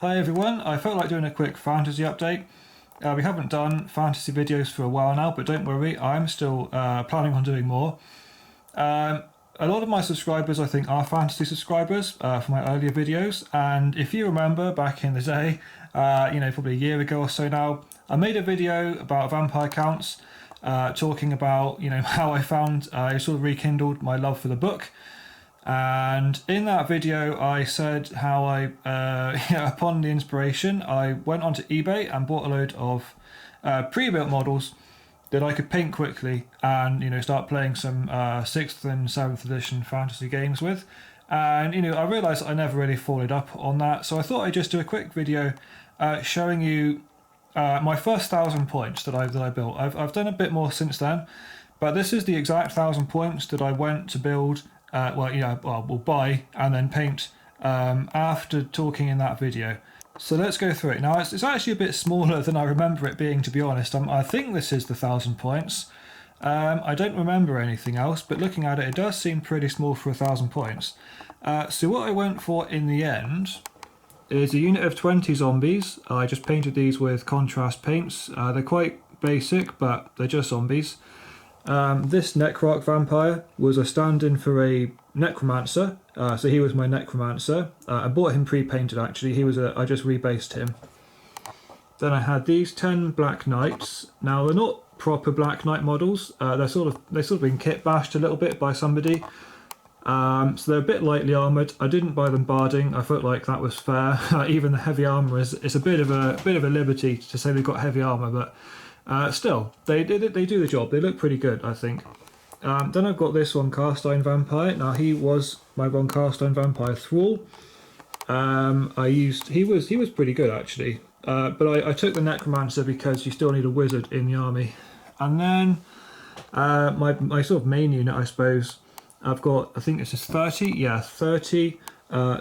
Hi everyone, I felt like doing a quick fantasy update. We haven't done fantasy videos for a while now, but don't worry, I'm still planning on doing more. A lot of my subscribers, I think, are fantasy subscribers for my earlier videos, and if you remember back in the day, probably a year ago or so now, I made a video about vampire counts, talking about, how I found, I sort of rekindled my love for the book. And in that video I said how upon the inspiration, I went onto eBay and bought a load of pre-built models that I could paint quickly and start playing some 6th and 7th edition fantasy games with. And I realised I never really followed up on that, so I thought I'd just do a quick video showing you my first 1,000 points that I built. I've done a bit more since then, but this is the exact 1,000 points that I went to build. We'll buy and then paint after talking in that video. So let's go through it. Now it's actually a bit smaller than I remember it being, to be honest. I think this is the 1,000 points. I don't remember anything else, but looking at it, it does seem pretty small for 1,000 points. So what I went for in the end is a unit of 20 zombies. I just painted these with contrast paints. They're quite basic, but they're just zombies. This Necroarch vampire was a stand-in for a necromancer, so he was my necromancer. I bought him pre-painted actually. I just rebased him. Then I had these 10 black knights. Now they're not proper black knight models. They've sort of been kit bashed a little bit by somebody. So they're a bit lightly armoured. I didn't buy them barding. I felt like that was fair. Even the heavy armour it's a bit of a liberty to say they've got heavy armour, but. Still, they do the job. They look pretty good, I think. Then I've got this one cast iron vampire. Now he was my one cast iron vampire thrall. He was pretty good actually. But I took the necromancer because you still need a wizard in the army. And then my sort of main unit, I suppose. I've got, I think this is 30. Yeah, 30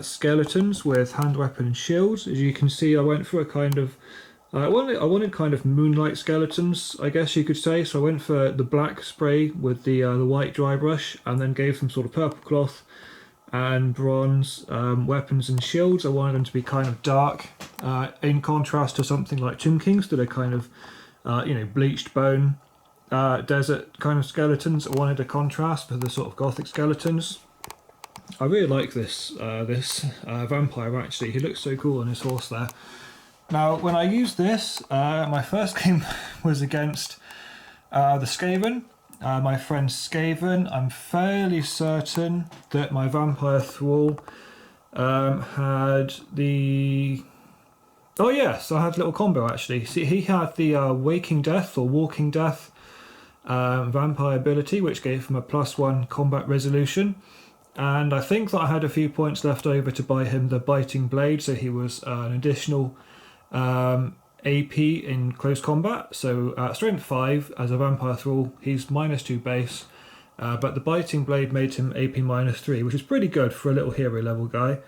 skeletons with hand weapon and shields. As you can see, I went for a kind of. I wanted kind of moonlight skeletons, I guess you could say. So I went for the black spray with the white dry brush, and then gave them sort of purple cloth and bronze weapons and shields. I wanted them to be kind of dark, in contrast to something like Tomb Kings that are kind of, bleached bone, desert kind of skeletons. I wanted a contrast for the sort of gothic skeletons. I really like this vampire actually. He looks so cool on his horse there. Now, when I used this, my first game was against the Skaven, my friend Skaven. I'm fairly certain that my vampire thrall had the... Oh yes, I had a little combo actually. See, he had the Waking Death or Walking Death vampire ability, which gave him a +1 combat resolution. And I think that I had a few points left over to buy him the Biting Blade, so he was an additional... AP in close combat, so strength 5 as a vampire thrall, he's -2 base, but the biting blade made him AP -3, which is pretty good for a little hero level guy.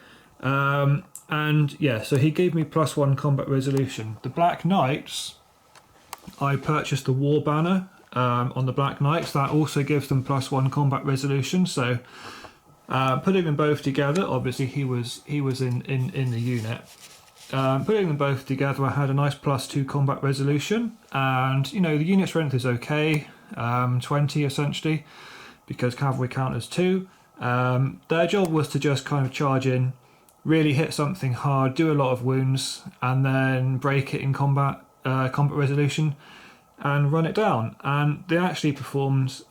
And yeah, so he gave me +1 combat resolution. The Black Knights, I purchased the War Banner on the Black Knights. That also gives them +1 combat resolution. So putting them both together, obviously he was in the unit. Putting them both together, I had a nice +2 combat resolution, and the unit strength is okay, 20 essentially, because cavalry count as 2. Their job was to just kind of charge in, really hit something hard, do a lot of wounds, and then break it in combat resolution, and run it down. And they actually performed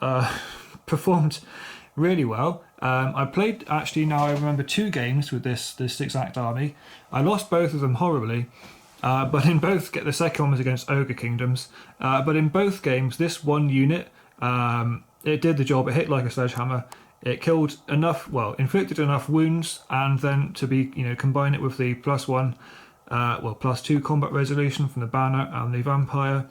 really well. I played, actually now I remember, 2 games with this exact army. I lost both of them horribly, but in both, the second one was against Ogre Kingdoms, but in both games this one unit, it did the job. It hit like a sledgehammer. It killed enough, inflicted enough wounds, and then to be, combine it with the +2 combat resolution from the banner and the vampire,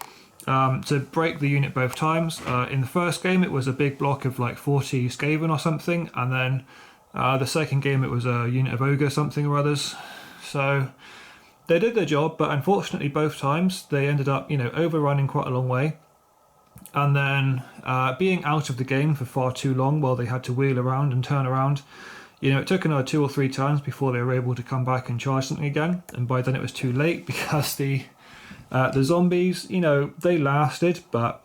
to break the unit both times. In the first game it was a big block of like 40 Skaven or something, and then the second game it was a unit of Ogre something or others. So they did their job, but unfortunately both times they ended up overrunning quite a long way, and then being out of the game for far too long while they had to wheel around and turn around. You know, it took another 2 or 3 turns before they were able to come back and charge something again, and by then it was too late because the zombies, you know, they lasted, but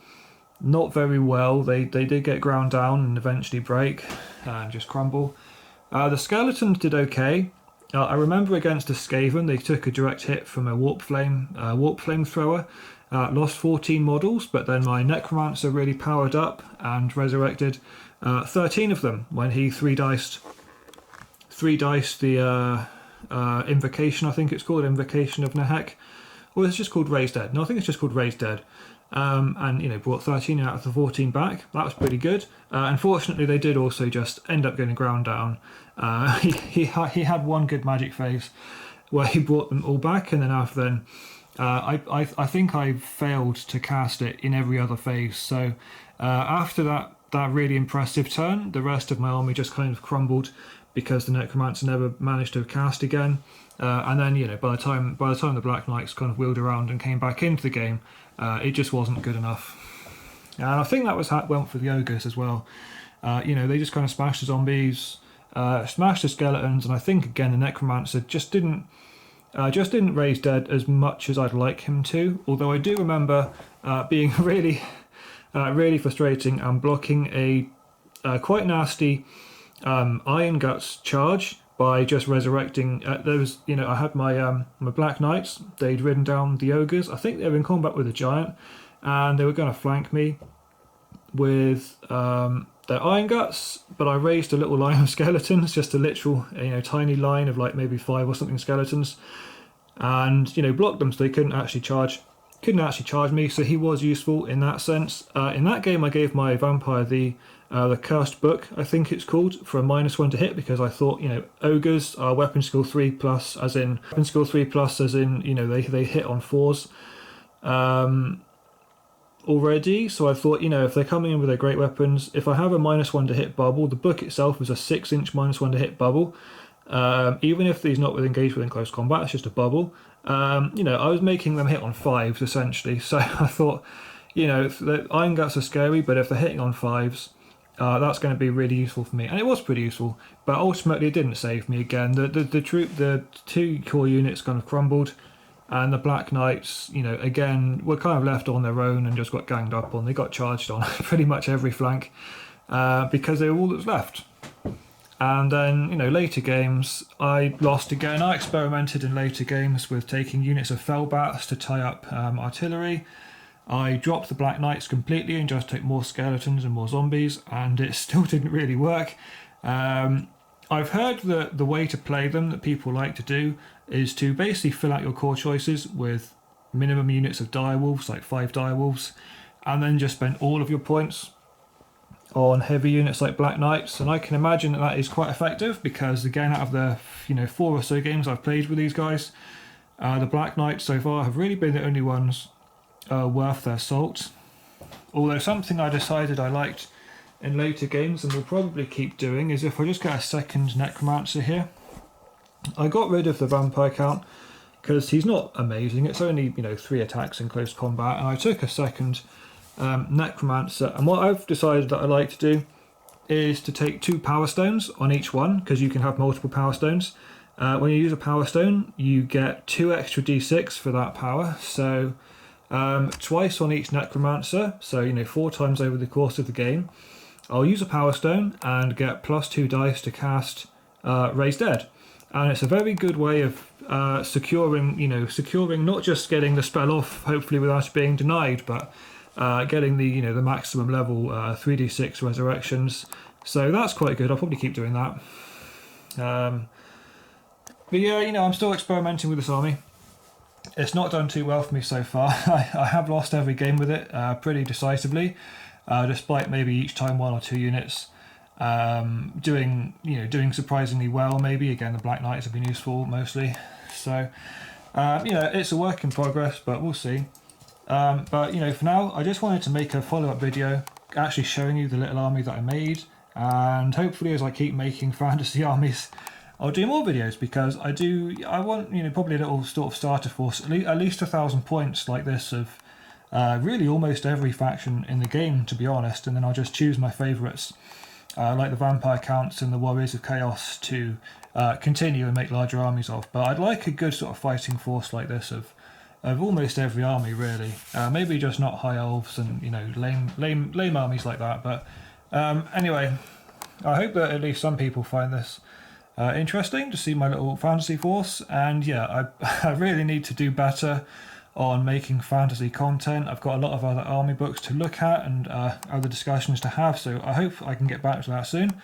not very well. They did get ground down and eventually break and just crumble. The skeletons did okay. I remember against the Skaven, they took a direct hit from a warp flamethrower. Lost 14 models, but then my Necromancer really powered up and resurrected 13 of them when he three diced the invocation. I think it's called Invocation of Nehek, or it's just called Raised Dead. No, I think it's just called Raised Dead. And you know, brought 13 out of the 14 back. That was pretty good. Unfortunately, they did also just end up getting ground down. He had one good magic phase where he brought them all back, and then after then, I think I failed to cast it in every other phase. So after that really impressive turn, the rest of my army just kind of crumbled because the Necromancer never managed to cast again. And then, you know, by the time the Black Knights kind of wheeled around and came back into the game, it just wasn't good enough. And I think that was how it went for the ogres as well. You know, they just kind of smashed the zombies, smashed the skeletons, and I think again the Necromancer just didn't raise dead as much as I'd like him to. Although I do remember being really frustrating and blocking a quite nasty Iron Guts charge by just resurrecting. There was, you know, I had my Black Knights. They'd ridden down the ogres. I think they were in combat with a giant, and they were going to flank me with their Iron Guts. But I raised a little line of skeletons, just a literal, you know, tiny line of like maybe 5 or something skeletons, and you know, blocked them so they couldn't actually charge me. So he was useful in that sense. In that game, I gave my vampire the Cursed Book, I think it's called, for a -1 to hit, because I thought, you know, ogres are weapon skill 3+, as in you know, they hit on 4s already. So I thought, you know, if they're coming in with their great weapons, if I have a -1 to hit bubble, the book itself is a 6-inch -1 to hit bubble. Even if he's not engaged within close combat, it's just a bubble. You know, I was making them hit on 5s essentially. So I thought, you know, the Iron Guts are scary, but if they're hitting on 5s, that's going to be really useful for me, and it was pretty useful. But ultimately, it didn't save me again. The 2 core units kind of crumbled, and the Black Knights, you know, again were kind of left on their own and just got ganged up on. They got charged on pretty much every flank because they were all that was left. And then, you know, later games, I lost again. I experimented in later games with taking units of Fellbats to tie up artillery. I dropped the Black Knights completely and just took more skeletons and more zombies, and it still didn't really work. I've heard that the way to play them that people like to do is to basically fill out your core choices with minimum units of direwolves, like 5 direwolves, and then just spend all of your points on heavy units like Black Knights. And I can imagine that is quite effective, because again, out of the 4 or so games I've played with these guys, the Black Knights so far have really been the only ones worth their salt. Although something I decided I liked in later games, and will probably keep doing, is if I just get a second Necromancer here. I got rid of the vampire count because he's not amazing. It's only 3 attacks in close combat, and I took a second Necromancer. And what I've decided that I like to do is to take 2 power stones on each one, because you can have multiple power stones. When you use a power stone, you get 2 extra d6 for that power. So twice on each Necromancer, so 4 times over the course of the game, I'll use a power stone and get +2 dice to cast Raise Dead. And it's a very good way of securing not just getting the spell off, hopefully without it being denied, but getting the the maximum level 3d6 resurrections. So that's quite good. I'll probably keep doing that. But yeah, I'm still experimenting with this army. It's not done too well for me so far. I have lost every game with it pretty decisively, despite maybe each time 1 or 2 units doing surprisingly well. Maybe again the Black Knights have been useful mostly. So it's a work in progress, but we'll see. But for now, I just wanted to make a follow-up video actually showing you the little army that I made, and hopefully as I keep making fantasy armies, I'll do more videos, because I want probably a little sort of starter force, at least 1,000 points like this of really almost every faction in the game, to be honest, and then I'll just choose my favourites like the vampire counts and the warriors of chaos to continue and make larger armies of. But I'd like a good sort of fighting force like this of almost every army, really. Maybe just not high elves and lame armies like that. But anyway, I hope that at least some people find this interesting to see my little fantasy force. And yeah, I really need to do better on making fantasy content. I've got a lot of other army books to look at and other discussions to have, so I hope I can get back to that soon.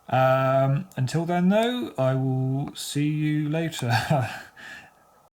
Until then though, I will see you later.